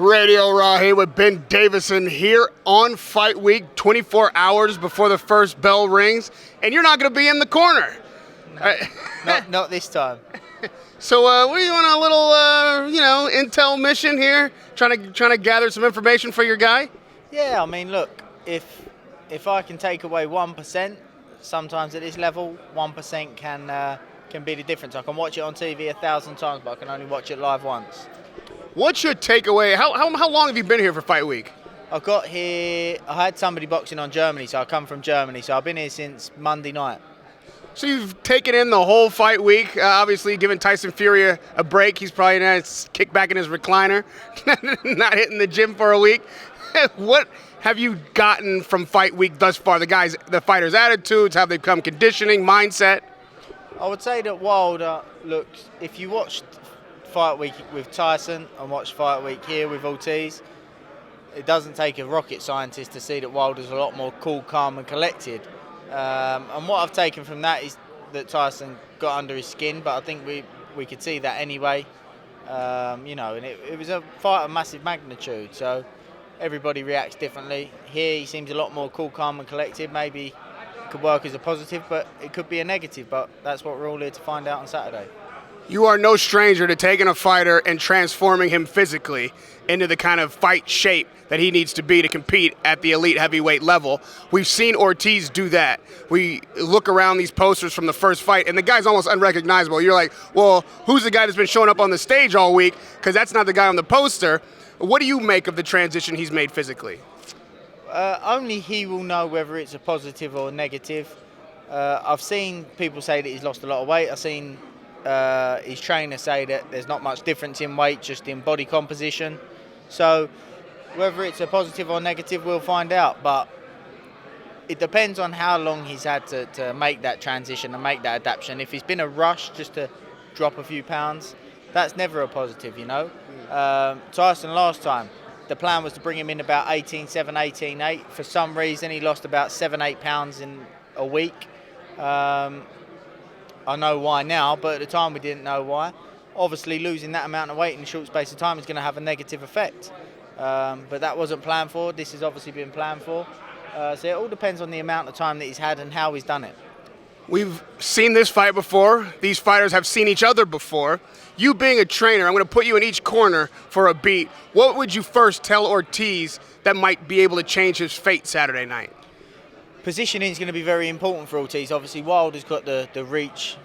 Radio Rahim with Ben Davison here on Fight Week, 24 hours before the first bell rings, and you're not going to be in the corner. Not this time. So we're on a little, intel mission here, trying to gather some information for your guy. Yeah, I mean, look, if I can take away 1%, sometimes at this level, 1% can be the difference. I can watch it on TV 1,000 times, but I can only watch it live once. What's your takeaway? How long have you been here for Fight Week? I got here, I had somebody boxing on Germany, so I come from Germany, so I've been here since Monday night. So you've taken in the whole Fight Week, obviously giving Tyson Fury a break. He's probably nice, kick back in his recliner, not hitting the gym for a week. What have you gotten from Fight Week thus far? The fighters' attitudes, how they've come, conditioning, mindset? I would say that Wilder, look, if you watched Fight Week with Tyson and watched Fight Week here with Ortiz, it doesn't take a rocket scientist to see that Wilder's a lot more cool, calm and collected. And what I've taken from that is that Tyson got under his skin, but I think we could see that anyway. And it was a fight of massive magnitude, so everybody reacts differently. Here he seems a lot more cool, calm and collected. Maybe it could work as a positive, but it could be a negative, but that's what we're all here to find out on Saturday. You are no stranger to taking a fighter and transforming him physically into the kind of fight shape that he needs to be to compete at the elite heavyweight level. We've seen Ortiz do that. We look around these posters from the first fight, and the guy's almost unrecognizable. You're like, well, who's the guy that's been showing up on the stage all week? Because that's not the guy on the poster. What do you make of the transition he's made physically? Only he will know whether it's a positive or negative. I've seen people say that he's lost a lot of weight. I've seen his trainer say that there's not much difference in weight, just in body composition. So whether it's a positive or negative, we'll find out. But it depends on how long he's had to make that transition and make that adaptation. If it's been a rush just to drop a few pounds, that's never a positive, you know. Tyson last time, the plan was to bring him in about 18.7, 18.8. For some reason, he lost about 7-8 pounds in a week. I know why now, but at the time we didn't know why. Obviously, losing that amount of weight in a short space of time is going to have a negative effect. But that wasn't planned for. This has obviously been planned for. So it all depends on the amount of time that he's had and how he's done it. We've seen this fight before. These fighters have seen each other before. You being a trainer, I'm going to put you in each corner for a beat. What would you first tell Ortiz that might be able to change his fate Saturday night? Positioning is going to be very important for Ortiz. Obviously, Wilder's got the reach,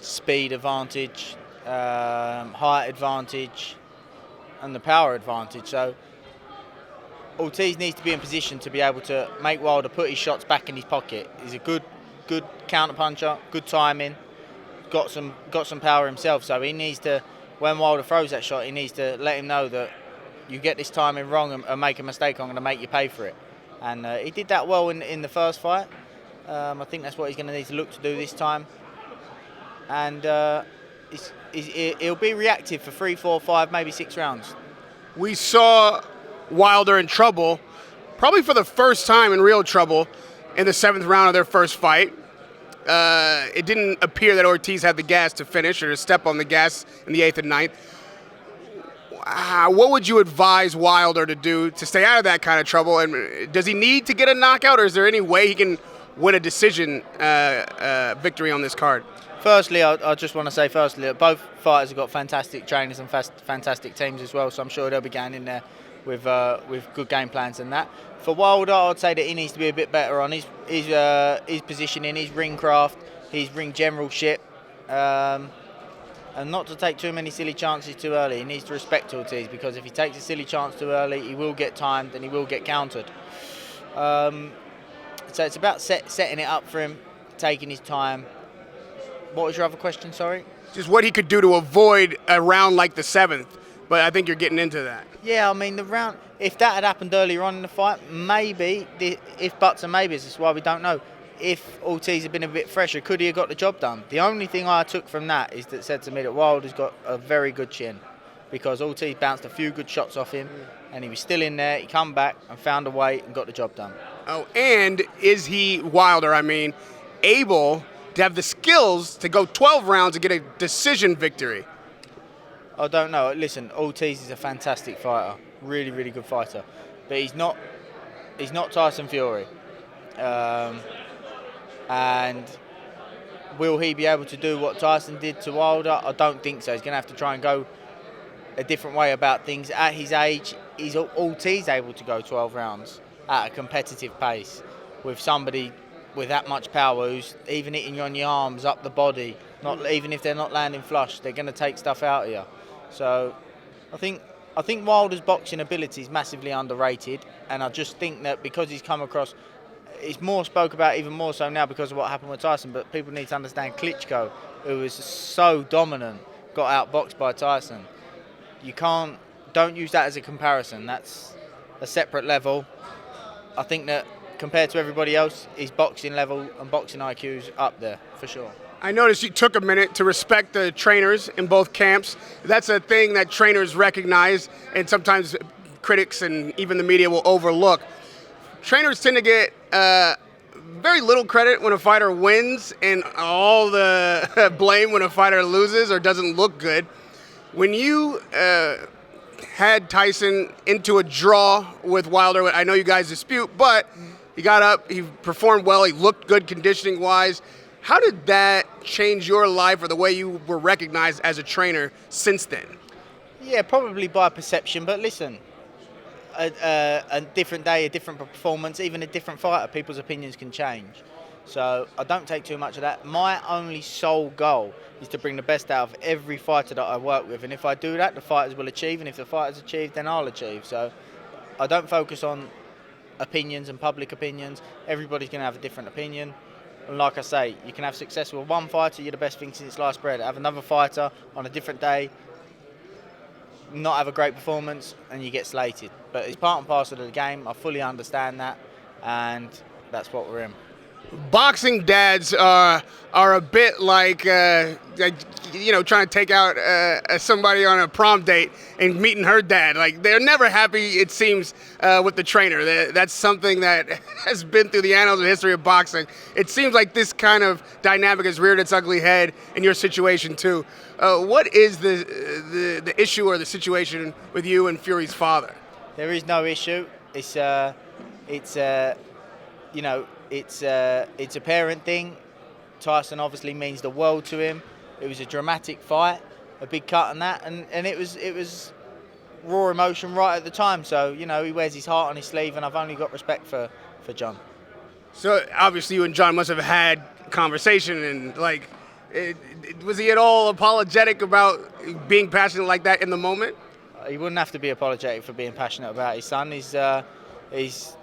speed advantage, height advantage, and the power advantage. So Ortiz needs to be in position to be able to make Wilder put his shots back in his pocket. He's a good counter puncher, good timing, got some power himself. So he needs to, when Wilder throws that shot, he needs to let him know that you get this timing wrong and make a mistake, I'm going to make you pay for it. And he did that well in the first fight. I think that's what he's going to need to look to do this time. And he'll be reactive for 3, 4, 5, maybe 6 rounds. We saw Wilder in trouble, probably for the first time in real trouble, in the 7th round of their first fight. It didn't appear that Ortiz had the gas to finish or to step on the gas in the 8th and 9th. What would you advise Wilder to do to stay out of that kind of trouble? And does he need to get a knockout, or is there any way he can win a decision victory on this card? Firstly, I just want to say that both fighters have got fantastic trainers and fantastic teams as well, so I'm sure they'll be going in there with good game plans and that. For Wilder, I'd say that he needs to be a bit better on his positioning, his ring craft, his ring generalship, and not to take too many silly chances too early. He needs to respect Ortiz, because if he takes a silly chance too early, he will get timed and he will get countered. So it's about setting it up for him, taking his time. What was your other question, sorry? Just what he could do to avoid a round like the 7th, but I think you're getting into that. Yeah, I mean, the round, if that had happened earlier on in the fight, maybe, if buts and maybes, that's why we don't know. If Ortiz had been a bit fresher, could he have got the job done? The only thing I took from that is that said to me that Wilder's got a very good chin, because Ortiz bounced a few good shots off him, and he was still in there. He come back and found a way and got the job done. Oh, and is he, Wilder, able to have the skills to go 12 rounds and get a decision victory? I don't know. Listen, Ortiz is a fantastic fighter. really, really good fighter. But he's not Tyson Fury. And will he be able to do what Tyson did to Wilder? I don't think so. He's going to have to try and go a different way about things. At his age, Ortiz able to go 12 rounds at a competitive pace with somebody with that much power who's even hitting you on your arms, up the body. Not even if they're not landing flush, they're going to take stuff out of you. So I think Wilder's boxing ability is massively underrated, and I just think that because he's come across, it's more spoke about even more so now because of what happened with Tyson, but people need to understand Klitschko, who was so dominant, got outboxed by Tyson. Don't use that as a comparison. That's a separate level. I think that compared to everybody else, his boxing level and boxing IQ is up there for sure. I noticed you took a minute to respect the trainers in both camps. That's a thing that trainers recognize, and sometimes critics and even the media will overlook. Trainers tend to get very little credit when a fighter wins and all the blame when a fighter loses or doesn't look good. When you had Tyson into a draw with Wilder, I know you guys dispute, but he got up, he performed well, he looked good conditioning-wise. How did that change your life or the way you were recognized as a trainer since then? Yeah, probably by perception, but listen, a different day, a different performance, even a different fighter, people's opinions can change. So I don't take too much of that. My only sole goal is to bring the best out of every fighter that I work with. And if I do that, the fighters will achieve. And if the fighters achieve, then I'll achieve. So I don't focus on opinions and public opinions. Everybody's going to have a different opinion. And like I say, you can have success with one fighter, you're the best thing since sliced bread. Have another fighter on a different day, not have a great performance, and you get slated. But it's part and parcel of the game. I fully understand that, and that's what we're in. Boxing dads are a bit like trying to take out somebody on a prom date and meeting her dad. Like, they're never happy, it seems, with the trainer. That's something that has been through the annals of history of boxing. It seems like this kind of dynamic has reared its ugly head in your situation too. What is the issue or the situation with you and Fury's father? There is no issue. It's a parent thing. Tyson obviously means the world to him. It was a dramatic fight, a big cut on that, and it was raw emotion right at the time. So, he wears his heart on his sleeve, and I've only got respect for John. So obviously you and John must have had conversation, and was he at all apologetic about being passionate like that in the moment? He wouldn't have to be apologetic for being passionate about his son. He's it's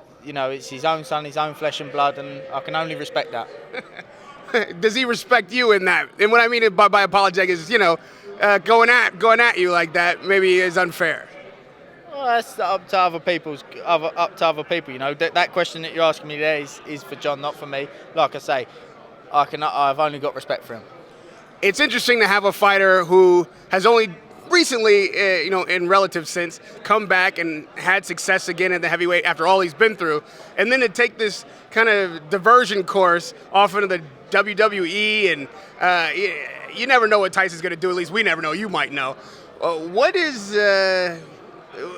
his own son, his own flesh and blood, and I can only respect that. Does he respect you in that? And what I mean by apologetic is, going at you like that maybe is unfair. Well, that's up to other people. That question that you're asking me there is for John, not for me. Like I say, I've only got respect for him. It's interesting to have a fighter who has only recently, in relative sense, come back and had success again at the heavyweight after all he's been through, and then to take this kind of diversion course off into the WWE, and you never know what Tyson's going to do. At least we never know. You might know.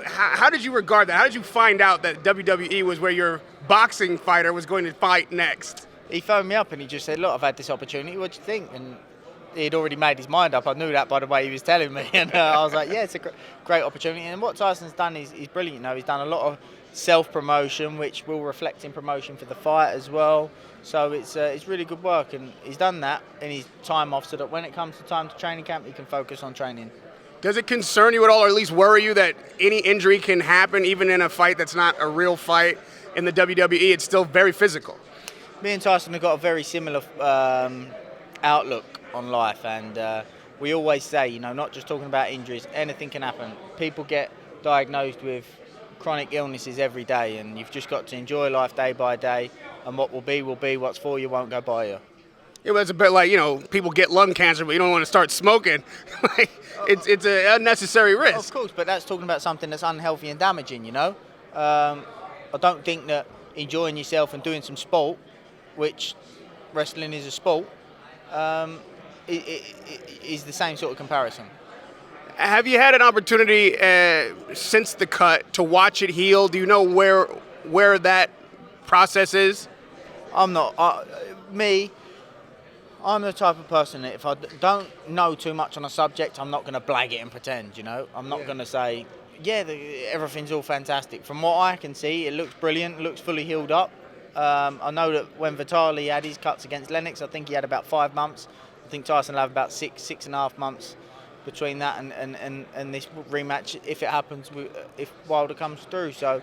How did you regard that? How did you find out that WWE was where your boxing fighter was going to fight next? He phoned me up and he just said, "Look, I've had this opportunity. What do you think?" And he'd already made his mind up. I knew that by the way he was telling me, and I was like, "Yeah, it's a great opportunity." And what Tyson's done is brilliant. He's done a lot of self-promotion, which will reflect in promotion for the fight as well. So it's really good work, and he's done that in his time off, so that when it comes to time to training camp, he can focus on training. Does it concern you at all, or at least worry you, that any injury can happen even in a fight that's not a real fight in the WWE? It's still very physical. Me and Tyson have got a very similar outlook on life, and we always say, not just talking about injuries, anything can happen. People get diagnosed with chronic illnesses every day, and you've just got to enjoy life day by day, and what will be, what's for you won't go by you. Yeah, well, it's a bit like, people get lung cancer, but you don't want to start smoking. It's an unnecessary risk. Of course, but that's talking about something that's unhealthy and damaging, I don't think that enjoying yourself and doing some sport, which wrestling is a sport, is the same sort of comparison. Have you had an opportunity since the cut to watch it heal? Do you know where that process is? I'm not. I'm the type of person that if I don't know too much on a subject, I'm not going to blag it and pretend, I'm not going to say, everything's all fantastic. From what I can see, it looks brilliant, looks fully healed up. I know that when Vitali had his cuts against Lennox, I think he had about 5 months. I think Tyson will have about 6.5 months between that and this rematch, if it happens, if Wilder comes through. So,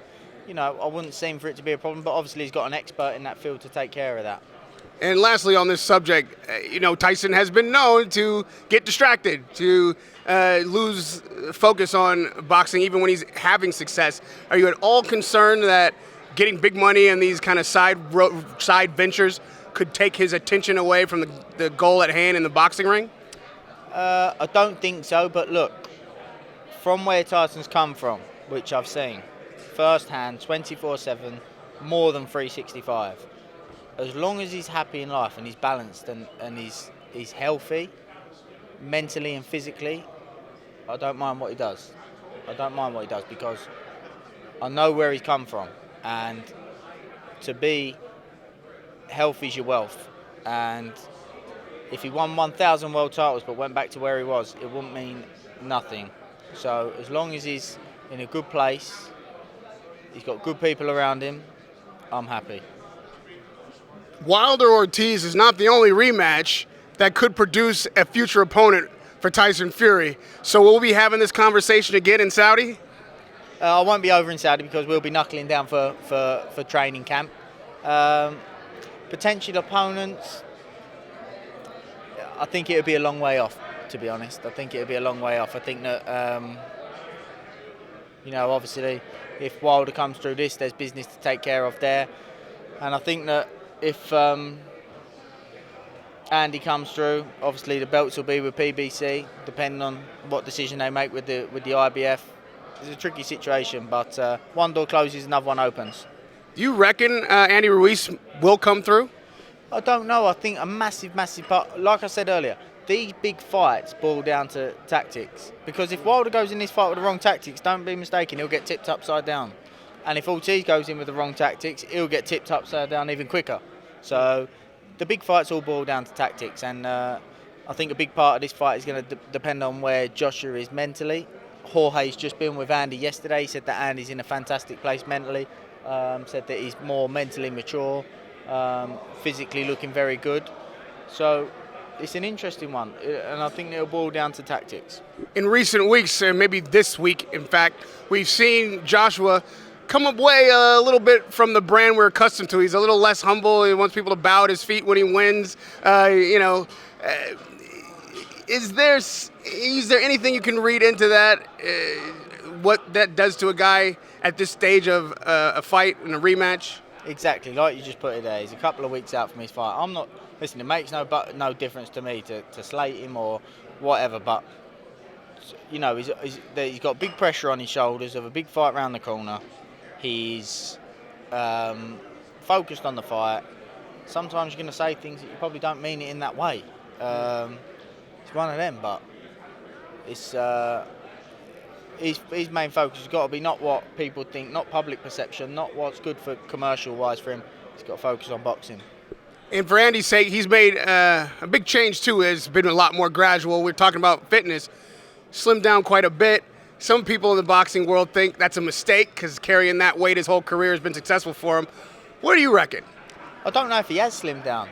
I wouldn't seem for it to be a problem, but obviously he's got an expert in that field to take care of that. And lastly, on this subject, Tyson has been known to get distracted, to lose focus on boxing even when he's having success. Are you at all concerned that getting big money and these kind of side ventures could take his attention away from the goal at hand in the boxing ring? I don't think so, but look, from where Tyson's come from, which I've seen, firsthand, 24/7, more than 365. As long as he's happy in life and he's balanced and he's healthy, mentally and physically, I don't mind what he does. I don't mind what he does because I know where he's come from, and to be healthy is your wealth. And if he won 1,000 world titles but went back to where he was, it wouldn't mean nothing. So as long as he's in a good place, he's got good people around him, I'm happy. Wilder Ortiz is not the only rematch that could produce a future opponent for Tyson Fury. So we'll be having this conversation again in Saudi? I won't be over in Saudi because we'll be knuckling down for training camp. Potential opponents, I think it would be a long way off, to be honest. I think it would be a long way off. I think that, obviously, if Wilder comes through this, there's business to take care of there. And I think that if Andy comes through, obviously the belts will be with PBC, depending on what decision they make with the IBF. It's a tricky situation, but one door closes, another one opens. Do you reckon Andy Ruiz will come through? I don't know. I think a massive part, like I said earlier, these big fights boil down to tactics. Because if Wilder goes in this fight with the wrong tactics, don't be mistaken, he'll get tipped upside down. And if Ortiz goes in with the wrong tactics, he'll get tipped upside down even quicker. So the big fights all boil down to tactics, and I think a big part of this fight is going to depend on where Joshua is mentally. Jorge's just been with Andy yesterday. He said that Andy's in a fantastic place mentally. Said that he's more mentally mature, physically looking very good. So it's an interesting one, and I think it'll boil down to tactics. In recent weeks, and maybe this week, in fact, we've seen Joshua come away a little bit from the brand we're accustomed to. He's a little less humble. He wants people to bow at his feet when he wins. Is there anything you can read into that? What that does to a guy at this stage of a fight and a rematch? Exactly, like you just put it there. He's a couple of weeks out from his fight. I'm not. Listen, it makes no difference to me to slate him or whatever. But he's got big pressure on his shoulders of a big fight round the corner. He's focused on the fight. Sometimes you're going to say things that you probably don't mean it in that way. It's one of them, but it's his main focus has got to be not what people think, not public perception, not what's good for commercial-wise for him. He's got to focus on boxing. And for Andy's sake, he's made a big change too. It's been a lot more gradual. We're talking about fitness. Slimmed down quite a bit. Some people in the boxing world think that's a mistake because carrying that weight his whole career has been successful for him. What do you reckon? I don't know if he has slimmed down.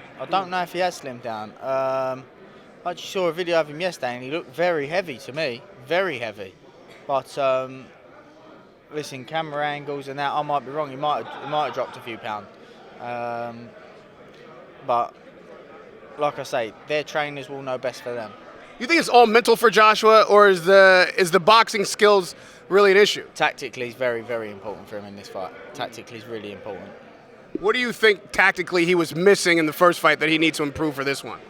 I just saw a video of him yesterday and he looked very heavy to me. Very heavy. But listen, camera angles and that, I might be wrong. He might have dropped a few pounds. But like I say, their trainers will know best for them. You think it's all mental for Joshua, or is the boxing skills really an issue? Tactically, it's very, very important for him in this fight. Tactically, is really important. What do you think tactically he was missing in the first fight that he needs to improve for this one?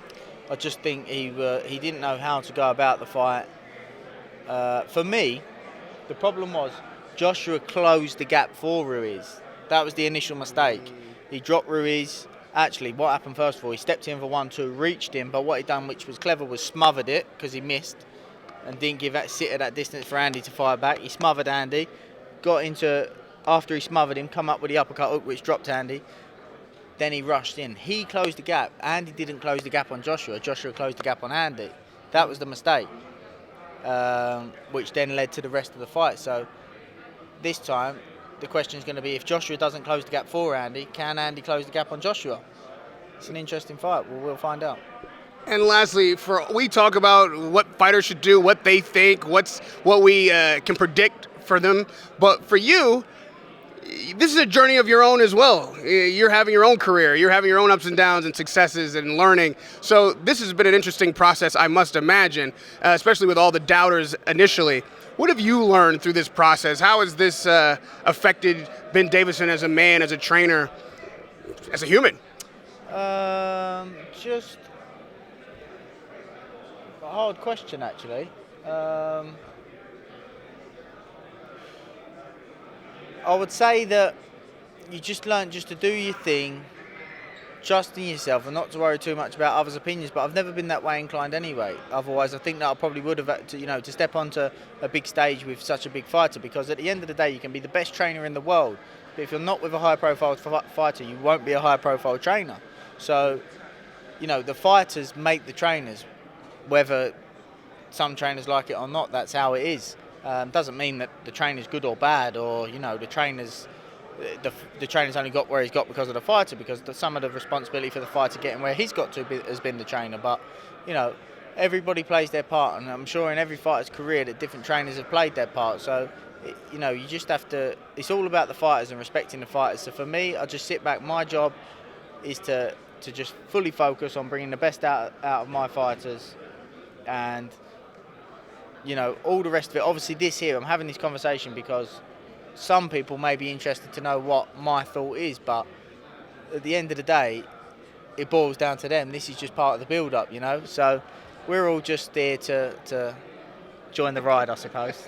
I just think he didn't know how to go about the fight. For me, the problem was Joshua closed the gap for Ruiz. That was the initial mistake. He dropped Ruiz. Actually, what happened first of all, he stepped in for 1-2, reached him, but what he done, which was clever, was smothered it because he missed. and didn't sit at that distance for Andy to fire back. He smothered Andy, after he smothered him, come up with the uppercut hook which dropped Andy. Then he rushed in. He closed the gap. Andy didn't close the gap on Joshua. Joshua closed the gap on Andy. That was the mistake, which then led to the rest of the fight. So this time, the question is going to be, if Joshua doesn't close the gap for Andy, can Andy close the gap on Joshua? It's an interesting fight. We'll find out. And lastly, we talk about what fighters should do, what they think, what we can predict for them. But for you, this is a journey of your own as well. You're having your own career. You're having your own ups and downs and successes and learning. So this has been an interesting process, I must imagine, especially with all the doubters initially. What have you learned through this process? How has this affected Ben Davison as a man, as a trainer, as a human? Just a hard question, actually. I would say that you just learn just to do your thing, trust in yourself, and not to worry too much about others' opinions. But I've never been that way inclined anyway. Otherwise, I think that I probably would have, to step onto a big stage with such a big fighter. Because at the end of the day, you can be the best trainer in the world, but if you're not with a high-profile fighter, you won't be a high-profile trainer. So, the fighters make the trainers, whether some trainers like it or not. That's how it is. Doesn't mean that the trainer's good or bad, or the trainer's only got where he's got because of the fighter, because some of the responsibility for the fighter getting where he's got to has been the trainer. But everybody plays their part, and I'm sure in every fighter's career that different trainers have played their part. So you just have to. It's all about the fighters and respecting the fighters. So for me, I just sit back. My job is to just fully focus on bringing the best out of my fighters, and all the rest of it. Obviously, I'm having this conversation because some people may be interested to know what my thought is, but at the end of the day, it boils down to them. This is just part of the build-up, So we're all just there to join the ride, I suppose.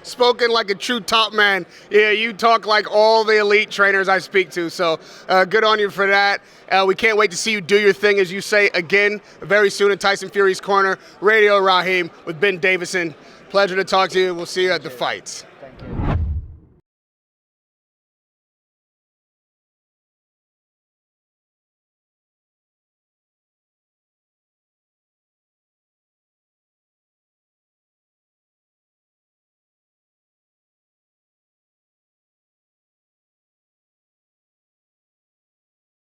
Spoken like a true top man. Yeah, you talk like all the elite trainers I speak to, so good on you for that. We can't wait to see you do your thing, as you say, again, very soon at Tyson Fury's Corner. Radio Rahim with Ben Davison. Pleasure to talk to you. We'll see you at the fights.